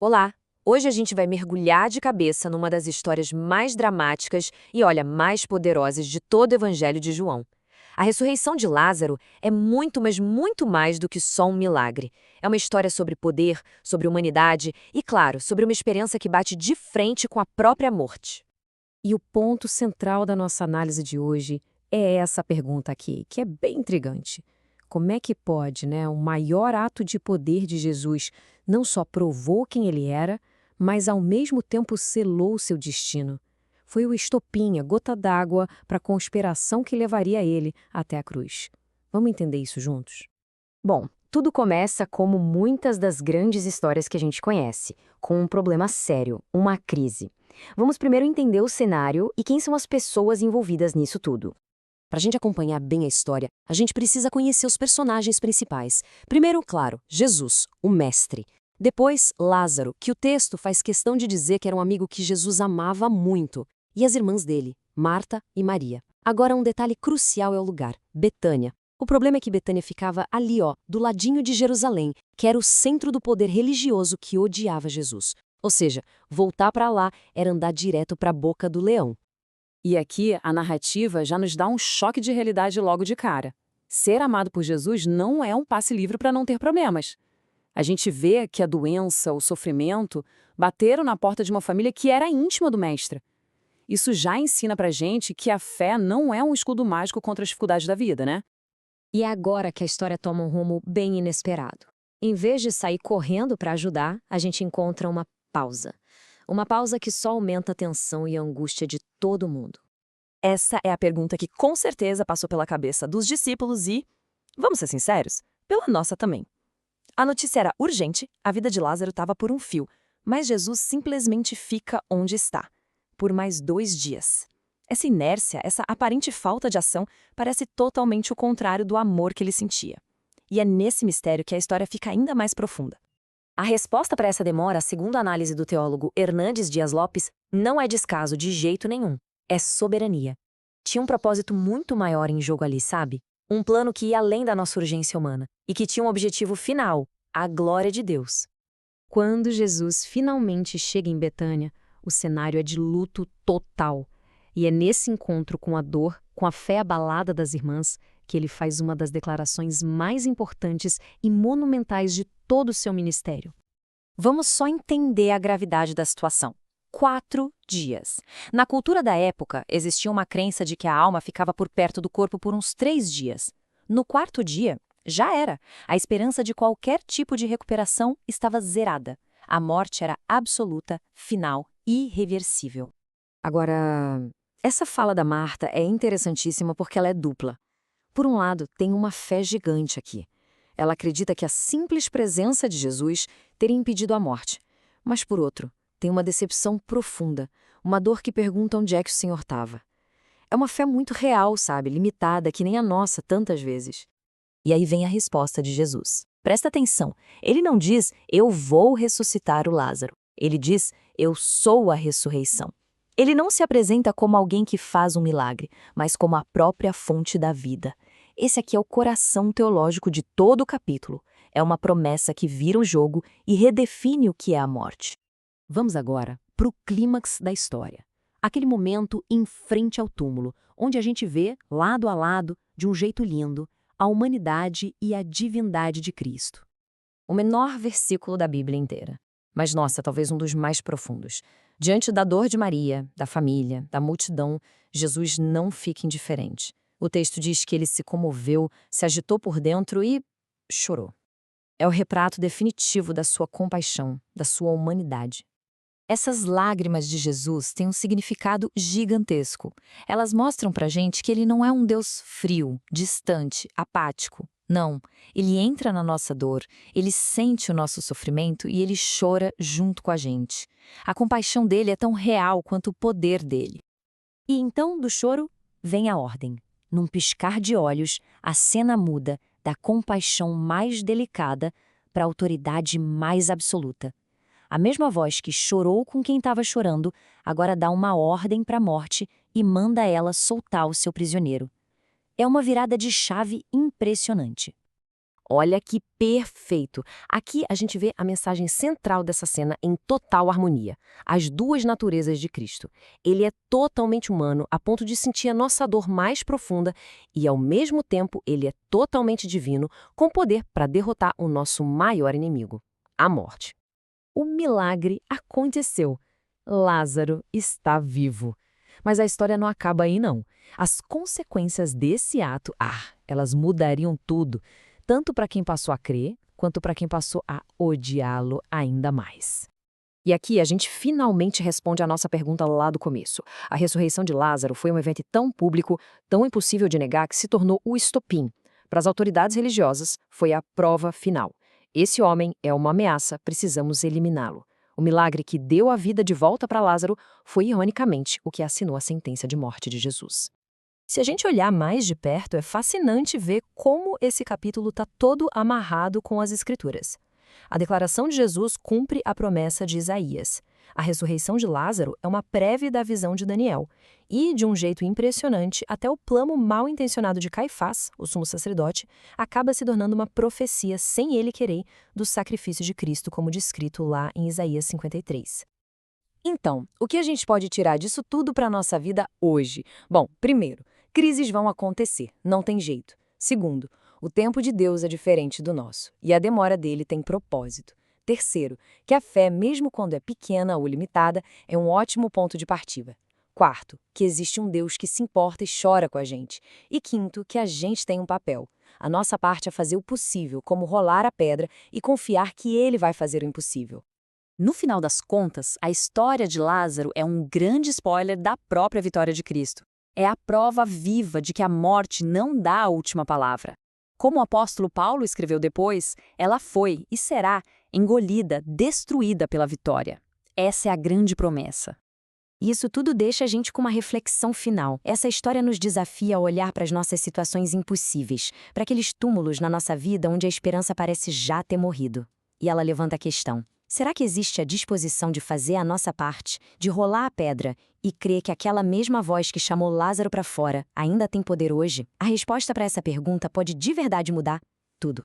Olá! Hoje a gente vai mergulhar de cabeça numa das histórias mais dramáticas e, olha, mais poderosas de todo o Evangelho de João. A ressurreição de Lázaro é muito, mas muito mais do que só um milagre. É uma história sobre poder, sobre humanidade e, claro, sobre uma experiência que bate de frente com a própria morte. E o ponto central da nossa análise de hoje é essa pergunta aqui, que é bem intrigante. Como é que pode, o maior ato de poder de Jesus não só provou quem ele era, mas ao mesmo tempo selou seu destino? Foi o estopim, a gota d'água para a conspiração que levaria ele até a cruz. Vamos entender isso juntos? Bom, tudo começa como muitas das grandes histórias que a gente conhece, com um problema sério, uma crise. Vamos primeiro entender o cenário e quem são as pessoas envolvidas nisso tudo. Para a gente acompanhar bem a história, a gente precisa conhecer os personagens principais. Primeiro, claro, Jesus, o mestre. Depois, Lázaro, que o texto faz questão de dizer que era um amigo que Jesus amava muito. E as irmãs dele, Marta e Maria. Agora, um detalhe crucial é o lugar, Betânia. O problema é que Betânia ficava ali, do ladinho de Jerusalém, que era o centro do poder religioso que odiava Jesus. Ou seja, voltar para lá era andar direto para a boca do leão. E aqui a narrativa já nos dá um choque de realidade logo de cara. Ser amado por Jesus não é um passe livre para não ter problemas. A gente vê que a doença, o sofrimento, bateram na porta de uma família que era íntima do Mestre. Isso já ensina pra gente que a fé não é um escudo mágico contra as dificuldades da vida, né? E é agora que a história toma um rumo bem inesperado. Em vez de sair correndo para ajudar, a gente encontra uma pausa. Uma pausa que só aumenta a tensão e a angústia de todo mundo. Essa é a pergunta que com certeza passou pela cabeça dos discípulos e, vamos ser sinceros, pela nossa também. A notícia era urgente, a vida de Lázaro estava por um fio, mas Jesus simplesmente fica onde está, por mais 2 dias. Essa inércia, essa aparente falta de ação, parece totalmente o contrário do amor que ele sentia. E é nesse mistério que a história fica ainda mais profunda. A resposta para essa demora, segundo a análise do teólogo Hernandes Dias Lopes, não é descaso de jeito nenhum. É soberania. Tinha um propósito muito maior em jogo ali, sabe? Um plano que ia além da nossa urgência humana e que tinha um objetivo final, a glória de Deus. Quando Jesus finalmente chega em Betânia, o cenário é de luto total. E é nesse encontro com a dor, com a fé abalada das irmãs, que ele faz uma das declarações mais importantes e monumentais de todo o seu ministério. Vamos só entender a gravidade da situação. 4 dias. Na cultura da época, existia uma crença de que a alma ficava por perto do corpo por uns 3 dias. No 4º dia, já era. A esperança de qualquer tipo de recuperação estava zerada. A morte era absoluta, final, irreversível. Agora, essa fala da Marta é interessantíssima porque ela é dupla. Por um lado, tem uma fé gigante aqui. Ela acredita que a simples presença de Jesus teria impedido a morte. Mas, por outro, tem uma decepção profunda, uma dor que pergunta onde é que o Senhor estava. É uma fé muito real, sabe? Limitada, que nem a nossa, tantas vezes. E aí vem a resposta de Jesus. Presta atenção, ele não diz, eu vou ressuscitar o Lázaro. Ele diz, eu sou a ressurreição. Ele não se apresenta como alguém que faz um milagre, mas como a própria fonte da vida. Esse aqui é o coração teológico de todo o capítulo. É uma promessa que vira o jogo e redefine o que é a morte. Vamos agora para o clímax da história. Aquele momento em frente ao túmulo, onde a gente vê, lado a lado, de um jeito lindo, a humanidade e a divindade de Cristo. O menor versículo da Bíblia inteira. Mas, nossa, talvez um dos mais profundos. Diante da dor de Maria, da família, da multidão, Jesus não fica indiferente. O texto diz que ele se comoveu, se agitou por dentro e chorou. É o retrato definitivo da sua compaixão, da sua humanidade. Essas lágrimas de Jesus têm um significado gigantesco. Elas mostram pra gente que ele não é um Deus frio, distante, apático. Não, ele entra na nossa dor, ele sente o nosso sofrimento e ele chora junto com a gente. A compaixão dele é tão real quanto o poder dele. E então, do choro, vem a ordem. Num piscar de olhos, a cena muda da compaixão mais delicada para a autoridade mais absoluta. A mesma voz que chorou com quem estava chorando, agora dá uma ordem para a morte e manda ela soltar o seu prisioneiro. É uma virada de chave impressionante. Olha que perfeito! Aqui a gente vê a mensagem central dessa cena em total harmonia. As duas naturezas de Cristo. Ele é totalmente humano, a ponto de sentir a nossa dor mais profunda, e ao mesmo tempo ele é totalmente divino, com poder para derrotar o nosso maior inimigo, a morte. O milagre aconteceu. Lázaro está vivo. Mas a história não acaba aí, não. As consequências desse ato, elas mudariam tudo, tanto para quem passou a crer, quanto para quem passou a odiá-lo ainda mais. E aqui a gente finalmente responde a nossa pergunta lá do começo. A ressurreição de Lázaro foi um evento tão público, tão impossível de negar, que se tornou o estopim. Para as autoridades religiosas, foi a prova final. Esse homem é uma ameaça, precisamos eliminá-lo. O milagre que deu a vida de volta para Lázaro foi, ironicamente, o que assinou a sentença de morte de Jesus. Se a gente olhar mais de perto, é fascinante ver como esse capítulo está todo amarrado com as Escrituras. A declaração de Jesus cumpre a promessa de Isaías. A ressurreição de Lázaro é uma prévia da visão de Daniel. E, de um jeito impressionante, até o plano mal intencionado de Caifás, o sumo sacerdote, acaba se tornando uma profecia, sem ele querer, do sacrifício de Cristo, como descrito lá em Isaías 53. Então, o que a gente pode tirar disso tudo para a nossa vida hoje? Bom, primeiro, crises vão acontecer, não tem jeito. Segundo, o tempo de Deus é diferente do nosso, e a demora dele tem propósito. Terceiro, que a fé, mesmo quando é pequena ou limitada, é um ótimo ponto de partida. Quarto, que existe um Deus que se importa e chora com a gente. E quinto, que a gente tem um papel. A nossa parte é fazer o possível, como rolar a pedra e confiar que ele vai fazer o impossível. No final das contas, a história de Lázaro é um grande spoiler da própria vitória de Cristo. É a prova viva de que a morte não dá a última palavra. Como o apóstolo Paulo escreveu depois, ela foi e será engolida, destruída pela vitória. Essa é a grande promessa. Isso tudo deixa a gente com uma reflexão final. Essa história nos desafia a olhar para as nossas situações impossíveis, para aqueles túmulos na nossa vida onde a esperança parece já ter morrido. E ela levanta a questão: será que existe a disposição de fazer a nossa parte, de rolar a pedra e crer que aquela mesma voz que chamou Lázaro para fora ainda tem poder hoje? A resposta para essa pergunta pode de verdade mudar tudo.